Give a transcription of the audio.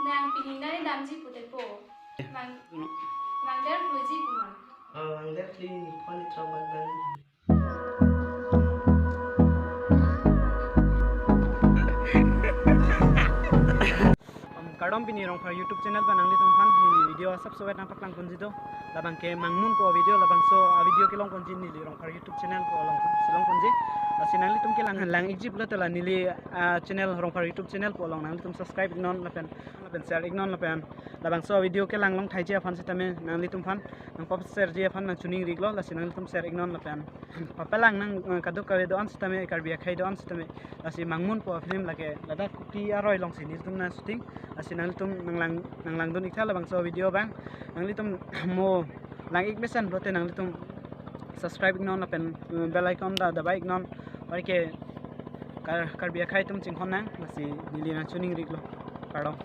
Nang pininay damji putepo. Langder tuji puma. Langder di palit sobat dan Kadom pini rong par YouTube channel ban angli tumfan video subscribe na paklang kunji do labang ke mangmun po video labang so video ke long kunji ni rong par YouTube channel po long silong kunji sinangli tum ke lang ijib la tala nili channel rong par YouTube channel po long nangli tum subscribe ignon lapen share ignon lapen labang so video ke lang long thai je fan sitame nangli tum fan nang pop share je fan nang chuning riglo la sinangli tum share ignon lapen papalang nang kaduk ka do an sitame karbia khai do an sitame lasi mangmun po film lake lada kuki aroi long sinil tum na shooting nangli tum nanglang dun ikta labang so video bang nangli tum mo lang ik besan rote nangli tum subscribe ignon lapen bell icon da dabai ignon parke karbia khai tum chingkhon nang lasi nili na chuning riglo pardon